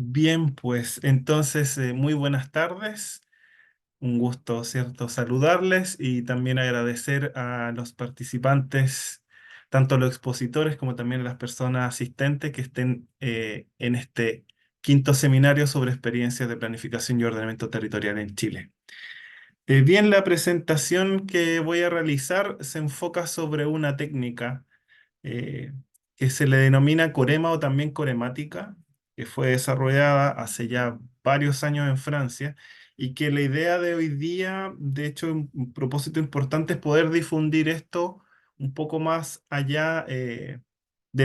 Bien, pues entonces muy buenas tardes. Un gusto, ¿cierto?, saludarles y también agradecer a los participantes, tanto los expositores como también a las personas asistentes que estén en este quinto seminario sobre experiencias de planificación y ordenamiento territorial en Chile. Bien, la presentación que voy a realizar se enfoca sobre una técnica eh, que se le denomina corema o también coremática, que fue desarrollada hace ya varios años en Francia y que la idea de hoy día, de hecho, un propósito importante es poder difundir esto un poco más allá de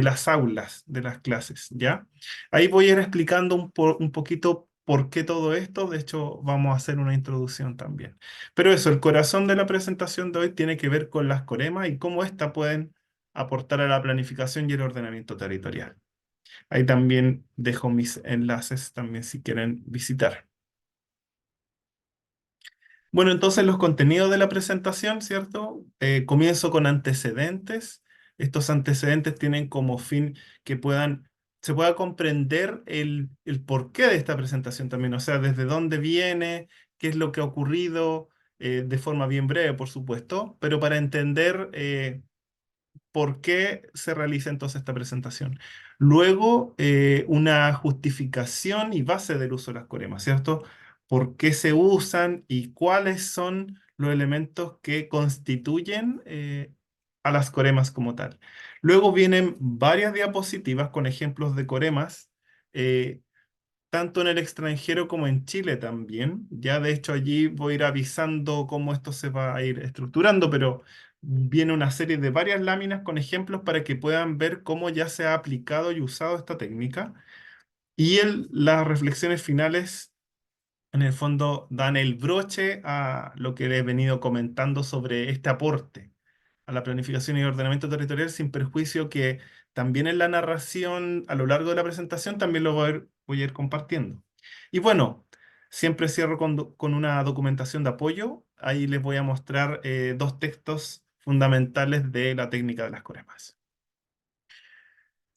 las aulas, de las clases, ¿ya? Ahí voy a ir explicando un poquito por qué todo esto, de hecho, vamos a hacer una introducción también. Pero eso, el corazón de la presentación de hoy tiene que ver con las coremas y cómo éstas pueden aportar a la planificación y el ordenamiento territorial. Ahí también dejo mis enlaces también si quieren visitar. Bueno, entonces los contenidos de la presentación, ¿cierto? Comienzo con antecedentes. Estos antecedentes tienen como fin que se pueda comprender el porqué de esta presentación también, o sea, desde dónde viene, qué es lo que ha ocurrido, de forma bien breve, por supuesto, pero para entender por qué se realiza entonces esta presentación. Luego, una justificación y base del uso de las coremas, ¿cierto? ¿Por qué se usan y cuáles son los elementos que constituyen a las coremas como tal? Luego vienen varias diapositivas con ejemplos de coremas, eh, tanto en el extranjero como en Chile también. Ya de hecho allí voy a ir avisando cómo esto se va a ir estructurando, pero viene una serie de varias láminas con ejemplos para que puedan ver cómo ya se ha aplicado y usado esta técnica. Y las reflexiones finales, en el fondo, dan el broche a lo que les he venido comentando sobre este aporte a la planificación y ordenamiento territorial, sin perjuicio que también en la narración a lo largo de la presentación también lo voy a ir compartiendo. Y bueno, siempre cierro con una documentación de apoyo. Ahí les voy a mostrar dos textos fundamentales de la técnica de las coremas.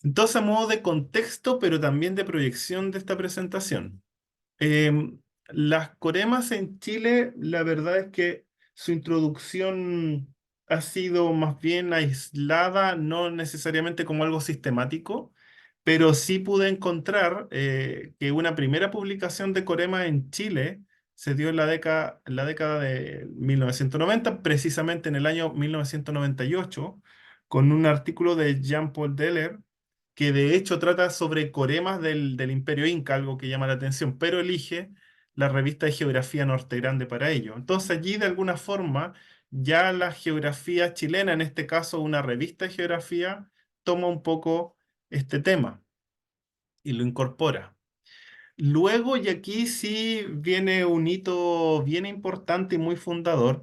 Entonces, a modo de contexto, pero también de proyección de esta presentación. Las coremas en Chile, la verdad es que su introducción ha sido más bien aislada, no necesariamente como algo sistemático, pero sí pude encontrar que una primera publicación de coremas en Chile se dio en la década de 1990, precisamente en el año 1998, con un artículo de Jean-Paul Deller que de hecho trata sobre coremas del Imperio Inca, algo que llama la atención, pero elige la revista de Geografía Norte Grande para ello. Entonces allí de alguna forma ya la geografía chilena, en este caso una revista de geografía, toma un poco este tema y lo incorpora. Luego, y aquí sí viene un hito bien importante y muy fundador,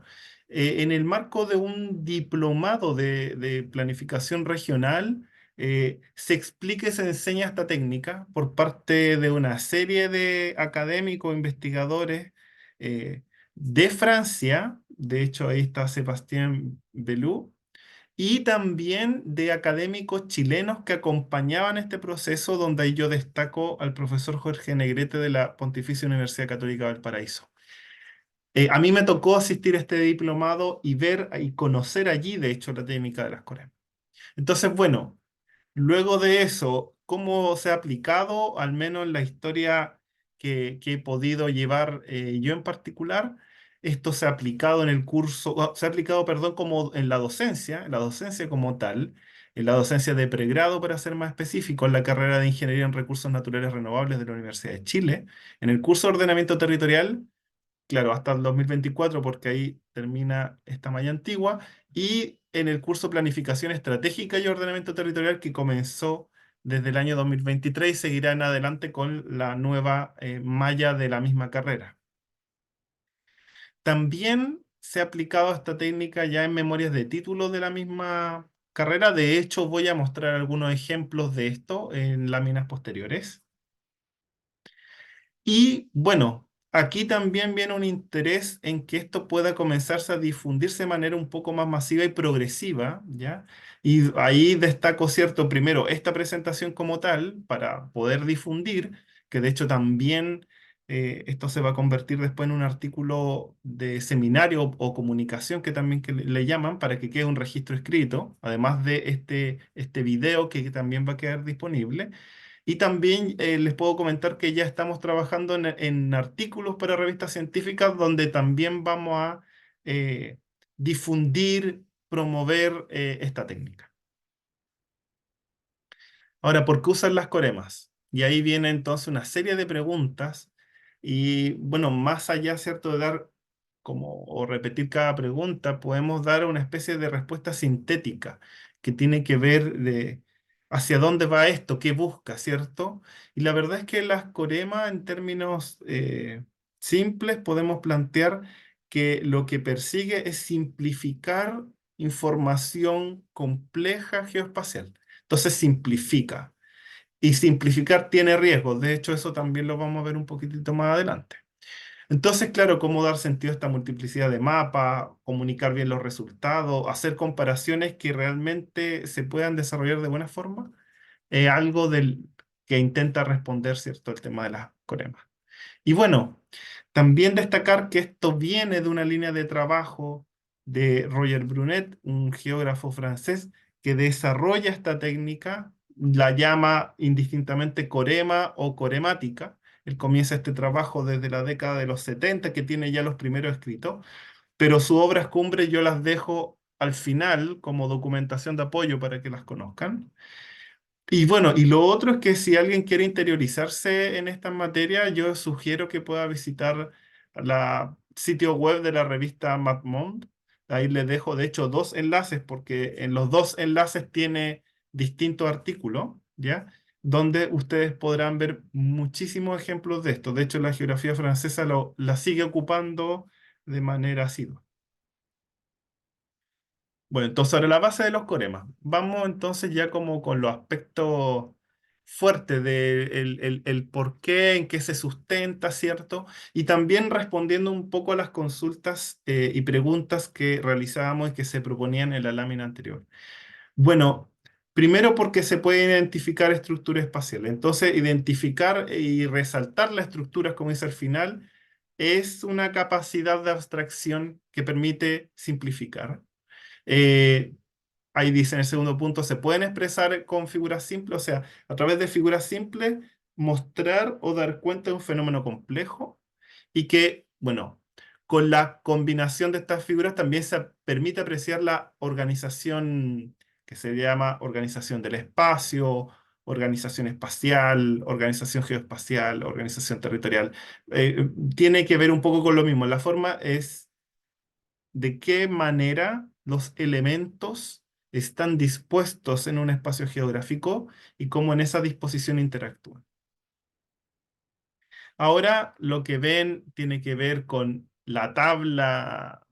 en el marco de un diplomado de planificación regional, se explica y se enseña esta técnica por parte de una serie de académicos, investigadores de Francia. De hecho, ahí está Sébastien Belou y también de académicos chilenos que acompañaban este proceso, donde ahí yo destaco al profesor Jorge Negrete de la Pontificia Universidad Católica del Paraíso. A mí me tocó asistir a este diplomado y ver y conocer allí, de hecho, la técnica de las coremas. Entonces, bueno, luego de eso, ¿cómo se ha aplicado, al menos en la historia que he podido llevar yo en particular? Esto se ha aplicado en el curso, se ha aplicado, perdón, como en la docencia como tal, en la docencia de pregrado, para ser más específico, en la carrera de Ingeniería en Recursos Naturales Renovables de la Universidad de Chile, en el curso de Ordenamiento Territorial, claro, hasta el 2024, porque ahí termina esta malla antigua, y en el curso Planificación Estratégica y Ordenamiento Territorial que comenzó desde el año 2023 y seguirá en adelante con la nueva malla de la misma carrera. También se ha aplicado esta técnica ya en memorias de título de la misma carrera. De hecho, voy a mostrar algunos ejemplos de esto en láminas posteriores. Y bueno, aquí también viene un interés en que esto pueda comenzarse a difundirse de manera un poco más masiva y progresiva, ¿ya? Y ahí destaco, cierto, primero, esta presentación como tal, para poder difundir, que de hecho también esto se va a convertir después en un artículo de seminario o comunicación que también que le llaman para que quede un registro escrito, además de este video que también va a quedar disponible. Y también les puedo comentar que ya estamos trabajando en artículos para revistas científicas donde también vamos a eh, difundir, promover esta técnica. Ahora, ¿por qué usan las coremas? Y ahí viene entonces una serie de preguntas y bueno, más allá, ¿cierto?, de dar como o repetir cada pregunta, podemos dar una especie de respuesta sintética que tiene que ver de hacia dónde va esto, qué busca, ¿cierto? Y la verdad es que las coremas en términos simples podemos plantear que lo que persigue es simplificar información compleja geoespacial. Entonces simplifica. Y simplificar tiene riesgos. De hecho, eso también lo vamos a ver un poquitito más adelante. Entonces, claro, cómo dar sentido a esta multiplicidad de mapas, comunicar bien los resultados, hacer comparaciones que realmente se puedan desarrollar de buena forma, es algo que intenta responder, ¿cierto?, el tema de las coremas. Y bueno, también destacar que esto viene de una línea de trabajo de Roger Brunet, un geógrafo francés que desarrolla esta técnica, la llama indistintamente corema o coremática. Él comienza este trabajo desde la década de los 70, que tiene ya los primeros escritos, pero sus obras cumbres yo las dejo al final como documentación de apoyo para que las conozcan. Y bueno, y lo otro es que si alguien quiere interiorizarse en esta materia, yo sugiero que pueda visitar la sitio web de la revista MapMond. Ahí les dejo, de hecho, dos enlaces, porque en los dos enlaces tiene distintos artículos, ¿ya? Donde ustedes podrán ver muchísimos ejemplos de esto. De hecho, la geografía francesa la sigue ocupando de manera asidua. Bueno, entonces ahora la base de los coremas. Vamos entonces ya como con los aspectos fuertes de el por qué, en qué se sustenta, ¿cierto? Y también respondiendo un poco a las consultas y preguntas que realizábamos y que se proponían en la lámina anterior. Bueno, primero porque se puede identificar estructura espacial. Entonces, identificar y resaltar las estructuras, como dice al final, es una capacidad de abstracción que permite simplificar. Eh, Ahí dice en el segundo punto, se pueden expresar con figuras simples, o sea, a través de figuras simples, mostrar o dar cuenta de un fenómeno complejo y que, bueno, con la combinación de estas figuras también se permite apreciar la organización que se llama organización del espacio, organización espacial, organización geoespacial, organización territorial. Tiene que ver un poco con lo mismo. La forma es de qué manera los elementos están dispuestos en un espacio geográfico y cómo en esa disposición interactúan. Ahora lo que ven tiene que ver con la tabla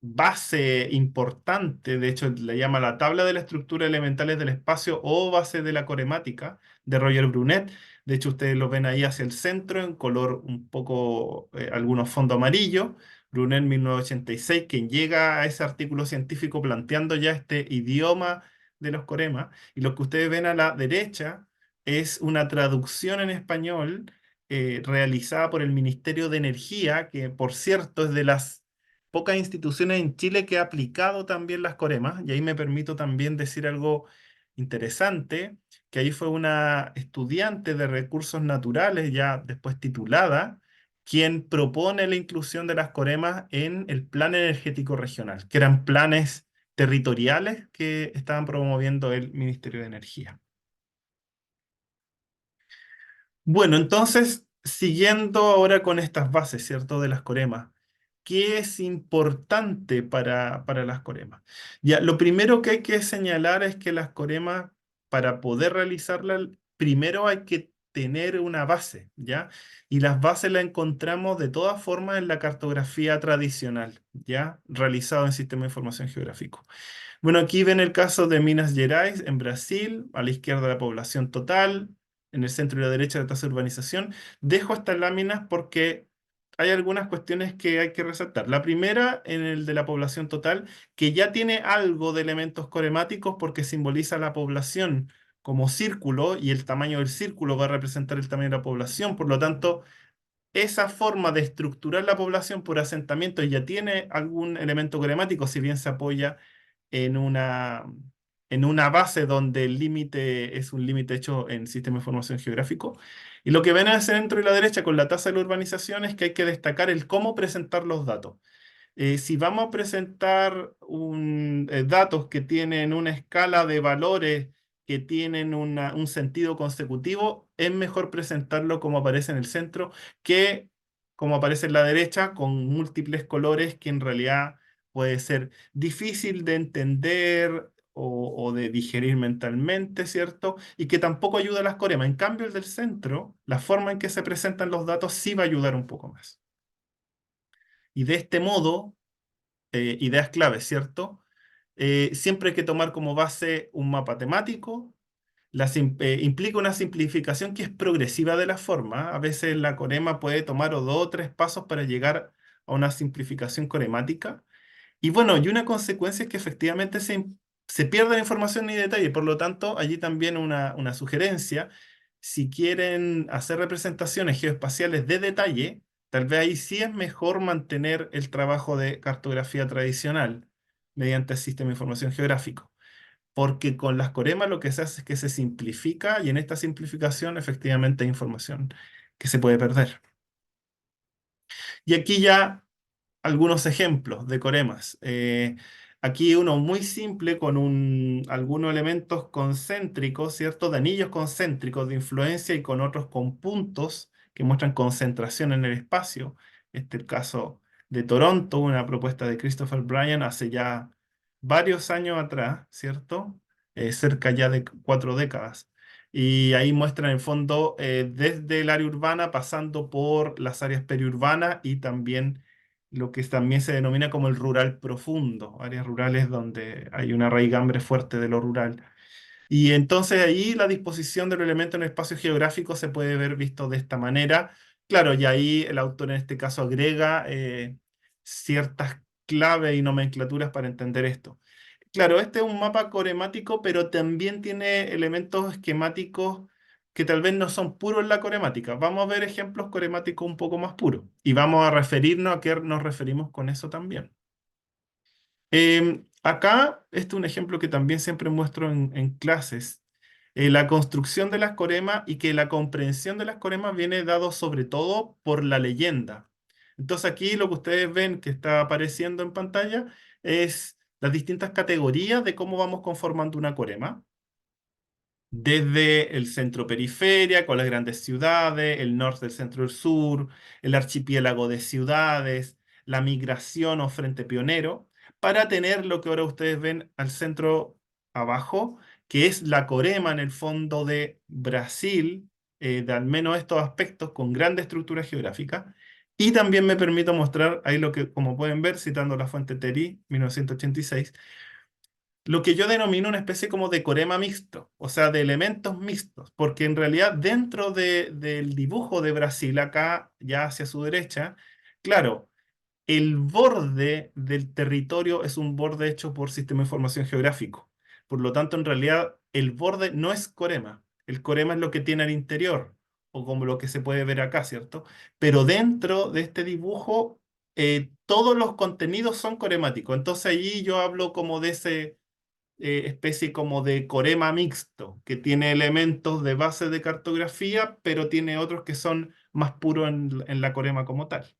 base importante, de hecho le llama la tabla de la estructura elementales del espacio o base de la coremática de Roger Brunet. De hecho, ustedes lo ven ahí hacia el centro en color un poco, algunos fondo amarillo. Brunet 1986, quien llega a ese artículo científico planteando ya este idioma de los coremas. Y lo que ustedes ven a la derecha es una traducción en español realizada por el Ministerio de Energía, que por cierto es de las pocas instituciones en Chile que ha aplicado también las coremas, y ahí me permito también decir algo interesante, que ahí fue una estudiante de recursos naturales, ya después titulada, quien propone la inclusión de las coremas en el Plan Energético Regional, que eran planes territoriales que estaban promoviendo el Ministerio de Energía. Bueno, entonces, siguiendo ahora con estas bases, ¿cierto? De las coremas, ¿qué es importante para las coremas? Ya, lo primero que hay que señalar es que las coremas, para poder realizarlas, primero hay que tener una base, ¿ya? Y las bases las encontramos de todas formas en la cartografía tradicional, ¿ya? Realizado en Sistema de Información Geográfico. Bueno, aquí ven el caso de Minas Gerais, en Brasil, a la izquierda la población total, en el centro y la derecha la tasa de urbanización. Dejo estas láminas porque hay algunas cuestiones que hay que resaltar. La primera, en el de la población total, que ya tiene algo de elementos coremáticos porque simboliza la población como círculo y el tamaño del círculo va a representar el tamaño de la población. Por lo tanto, esa forma de estructurar la población por asentamiento ya tiene algún elemento cremático, si bien se apoya en una base donde el límite es un límite hecho en sistema de información geográfico. Y lo que ven en el centro y la derecha con la tasa de la urbanización es que hay que destacar el cómo presentar los datos. Si vamos a presentar datos que tienen una escala de valores que tienen un sentido consecutivo, es mejor presentarlo como aparece en el centro que como aparece en la derecha, con múltiples colores que en realidad puede ser difícil de entender o de digerir mentalmente, ¿cierto? Y que tampoco ayuda a las coremas. En cambio, el del centro, la forma en que se presentan los datos sí va a ayudar un poco más. Y de este modo ideas claves, ¿cierto? Siempre hay que tomar como base un mapa temático. Implica una simplificación que es progresiva de la forma. A veces la corema puede tomar o 2 o 3 pasos para llegar a una simplificación coremática. Y bueno, y una consecuencia es que efectivamente se pierde la información y detalle. Por lo tanto, allí también una sugerencia. Si quieren hacer representaciones geoespaciales de detalle, tal vez ahí sí es mejor mantener el trabajo de cartografía tradicional mediante el sistema de información geográfico. Porque con las coremas lo que se hace es que se simplifica y en esta simplificación efectivamente hay información que se puede perder. Y aquí ya algunos ejemplos de coremas. Aquí uno muy simple con algunos elementos concéntricos, ¿cierto? De anillos concéntricos de influencia y con otros con puntos que muestran concentración en el espacio. Este es el caso de Toronto, una propuesta de Christopher Bryan hace ya varios años atrás, ¿cierto? Cerca ya de 4 décadas. Y ahí muestran en fondo desde el área urbana pasando por las áreas periurbanas y también lo que también se denomina como el rural profundo, áreas rurales donde hay una raigambre fuerte de lo rural. Y entonces ahí la disposición de los elementos en el espacio geográfico se puede ver visto de esta manera. Claro, y ahí el autor en este caso agrega ciertas claves y nomenclaturas para entender esto. Claro, este es un mapa coremático, pero también tiene elementos esquemáticos que tal vez no son puros en la coremática. Vamos a ver ejemplos coremáticos un poco más puros y vamos a referirnos a qué nos referimos con eso también. Acá, este es un ejemplo que también siempre muestro en clases. La construcción de las coremas y que la comprensión de las coremas viene dado sobre todo por la leyenda. Entonces aquí lo que ustedes ven que está apareciendo en pantalla es las distintas categorías de cómo vamos conformando una corema desde el centro-periferia, con las grandes ciudades, el norte, el centro, el sur, el archipiélago de ciudades, la migración o frente pionero, para tener lo que ahora ustedes ven al centro abajo, que es la corema en el fondo de Brasil, de al menos estos aspectos con grande estructura geográfica. Y también me permito mostrar ahí lo que, como pueden ver, citando la fuente TERI, 1986, lo que yo denomino una especie como de corema mixto, o sea, de elementos mixtos, porque en realidad dentro del dibujo de Brasil, acá ya hacia su derecha, claro, el borde del territorio es un borde hecho por sistema de información geográfico. Por lo tanto, en realidad, el borde no es corema. El corema es lo que tiene al interior, o como lo que se puede ver acá, ¿cierto? Pero dentro de este dibujo, todos los contenidos son coremáticos. Entonces, allí yo hablo como de ese especie como de corema mixto, que tiene elementos de base de cartografía, pero tiene otros que son más puros en la corema como tal.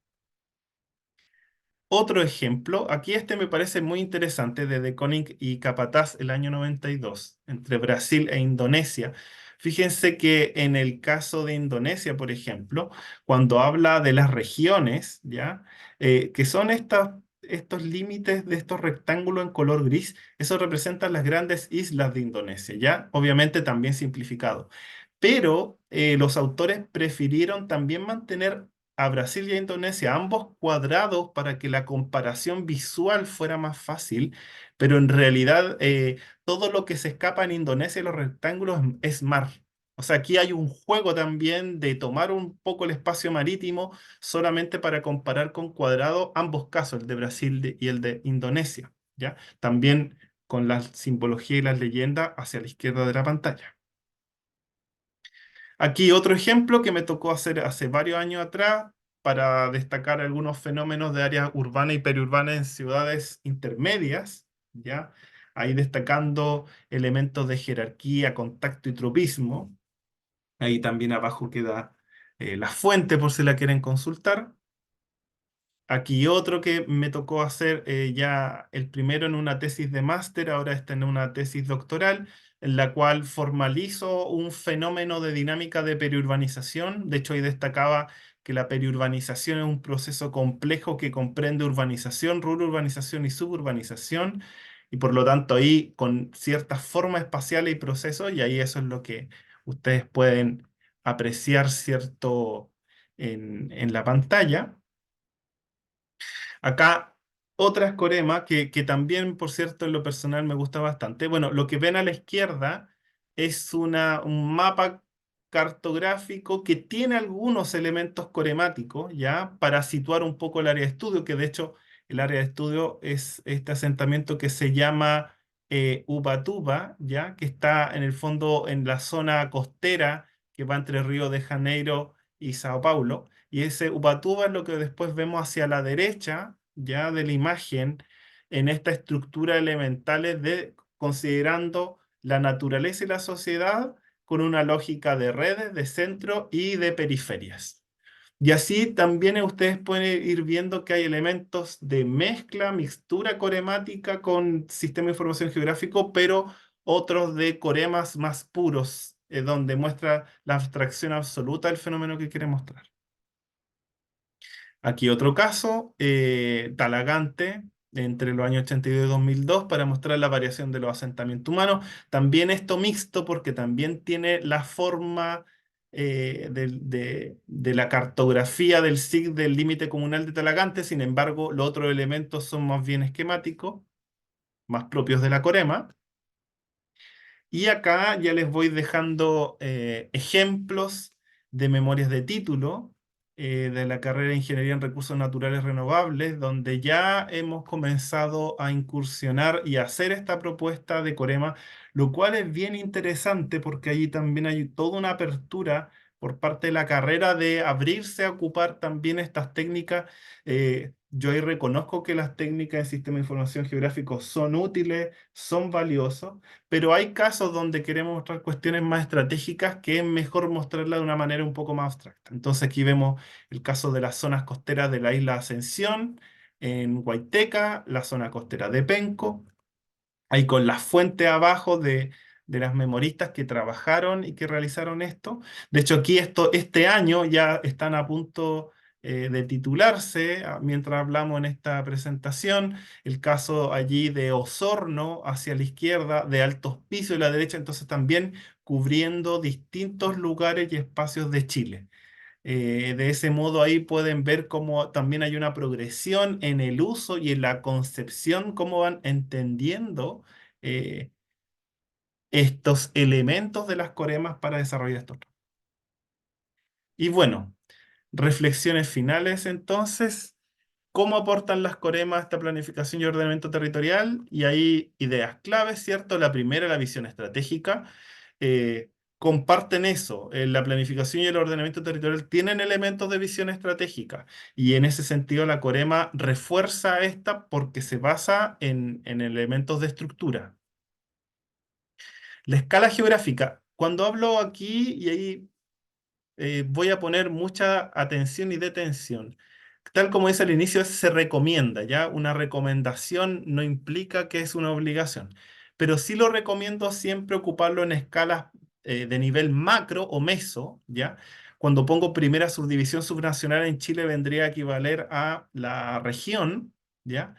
Otro ejemplo, aquí este me parece muy interesante, de De Koning y Capataz el año 92, entre Brasil e Indonesia. Fíjense que en el caso de Indonesia, por ejemplo, cuando habla de las regiones, ¿ya? Que son estos límites de estos rectángulos en color gris, eso representan las grandes islas de Indonesia, ¿ya? Obviamente también simplificado. Pero los autores prefirieron también mantener a Brasil y a Indonesia, ambos cuadrados para que la comparación visual fuera más fácil, pero en realidad todo lo que se escapa en Indonesia y los rectángulos es mar. O sea, aquí hay un juego también de tomar un poco el espacio marítimo solamente para comparar con cuadrado ambos casos, el de Brasil y el de Indonesia, ¿ya? También con la simbología y las leyendas hacia la izquierda de la pantalla. Aquí otro ejemplo que me tocó hacer hace varios años atrás para destacar algunos fenómenos de áreas urbanas y periurbanas en ciudades intermedias, ¿ya? Ahí destacando elementos de jerarquía, contacto y tropismo. Ahí también abajo queda la fuente por si la quieren consultar. Aquí otro que me tocó hacer ya el primero en una tesis de máster, ahora está en una tesis doctoral, en la cual formalizo un fenómeno de dinámica de periurbanización. De hecho, ahí destacaba que la periurbanización es un proceso complejo que comprende urbanización, reurbanización y suburbanización, y por lo tanto ahí con ciertas formas espaciales y procesos, y ahí eso es lo que ustedes pueden apreciar, ¿cierto?, en la pantalla. Acá otra escorema que también, por cierto, en lo personal me gusta bastante. Bueno, lo que ven a la izquierda es un mapa cartográfico que tiene algunos elementos coremáticos, ¿ya? Para situar un poco el área de estudio, que de hecho el área de estudio es este asentamiento que se llama Ubatuba, ¿ya? Que está en el fondo en la zona costera que va entre Río de Janeiro y Sao Paulo. Y ese Ubatuba es lo que después vemos hacia la derecha, ya de la imagen, en esta estructura elementales de considerando la naturaleza y la sociedad con una lógica de redes, de centro y de periferias. Y así también ustedes pueden ir viendo que hay elementos de mezcla, mixtura coremática con sistema de información geográfico, pero otros de coremas más puros, donde muestra la abstracción absoluta del fenómeno que quiere mostrar. Aquí otro caso, Talagante, entre los años 82 y 2002, para mostrar la variación de los asentamientos humanos. También esto mixto porque también tiene la forma de la cartografía del SIG del límite comunal de Talagante. Sin embargo, los otros elementos son más bien esquemáticos, más propios de la Corema. Y acá ya les voy dejando ejemplos de memorias de título de la carrera de Ingeniería en Recursos Naturales Renovables, donde ya hemos comenzado a incursionar y a hacer esta propuesta de Corema, lo cual es bien interesante porque allí también hay toda una apertura por parte de la carrera de abrirse a ocupar también estas técnicas. Yo ahí reconozco que las técnicas en sistema de información geográfico son útiles, son valiosos, pero hay casos donde queremos mostrar cuestiones más estratégicas que es mejor mostrarla de una manera un poco más abstracta. Entonces aquí vemos el caso de las zonas costeras de la isla Ascensión, en Huayteca, la zona costera de Penco, ahí con la fuente abajo de las memoristas que trabajaron y que realizaron esto. De hecho, aquí este año ya están a punto de titularse, mientras hablamos en esta presentación, el caso allí de Osorno hacia la izquierda, de Alto Hospicio a la derecha, entonces también cubriendo distintos lugares y espacios de Chile. De ese modo ahí pueden ver cómo también hay una progresión en el uso y en la concepción, cómo van entendiendo eh, estos elementos de las coremas para desarrollar esto. Y bueno, reflexiones finales entonces. ¿Cómo aportan las coremas a esta planificación y ordenamiento territorial? Y hay ideas claves, ¿cierto? La primera, la visión estratégica. Comparten eso. La planificación y el ordenamiento territorial tienen elementos de visión estratégica. Y en ese sentido, la corema refuerza esta porque se basa en elementos de estructura. La escala geográfica. Cuando hablo aquí, y ahí voy a poner mucha atención y detención. Tal como dice al inicio, se recomienda, ¿ya? Una recomendación no implica que es una obligación, pero sí lo recomiendo siempre ocuparlo en escalas de nivel macro o meso, ¿ya? Cuando pongo primera subdivisión subnacional en Chile vendría a equivaler a la región, ¿ya?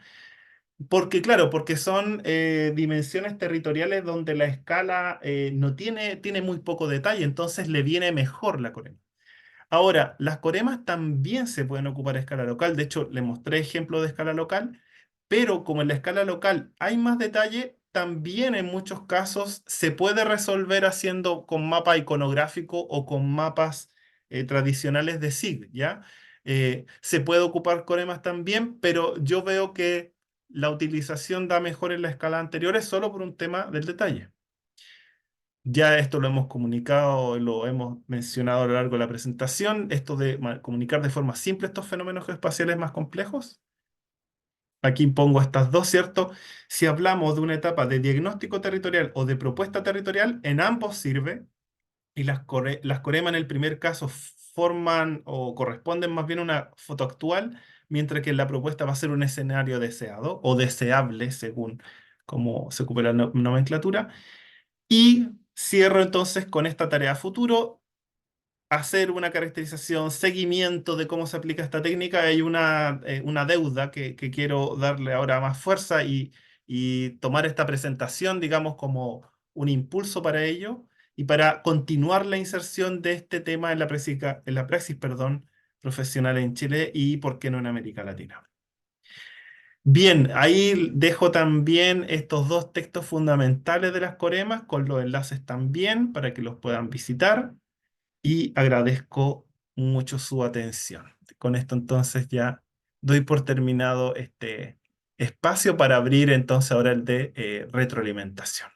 Porque, claro, porque son dimensiones territoriales donde la escala no tiene muy poco detalle, entonces le viene mejor la corrección. Ahora, las coremas también se pueden ocupar a escala local. De hecho, le mostré ejemplos de escala local, pero como en la escala local hay más detalle, también en muchos casos se puede resolver haciendo con mapa iconográfico o con mapas tradicionales de SIG, ¿ya? Se puede ocupar coremas también, pero yo veo que la utilización da mejor en la escala anterior es solo por un tema del detalle. Ya esto lo hemos comunicado, lo hemos mencionado a lo largo de la presentación, esto de comunicar de forma simple estos fenómenos geoespaciales más complejos. Aquí pongo estas dos, ¿cierto? Si hablamos de una etapa de diagnóstico territorial o de propuesta territorial, en ambos sirve y las coremas en el primer caso forman o corresponden más bien a una foto actual, mientras que en la propuesta va a ser un escenario deseado o deseable según cómo se ocupe la nomenclatura. Y cierro entonces con esta tarea a futuro, hacer una caracterización, seguimiento de cómo se aplica esta técnica. Hay una deuda que quiero darle ahora más fuerza y tomar esta presentación, digamos, como un impulso para ello y para continuar la inserción de este tema en la praxis, perdón, profesional en Chile y, por qué no, en América Latina. Bien, ahí dejo también estos dos textos fundamentales de las coremas con los enlaces también para que los puedan visitar y agradezco mucho su atención. Con esto entonces ya doy por terminado este espacio para abrir entonces ahora el de retroalimentación.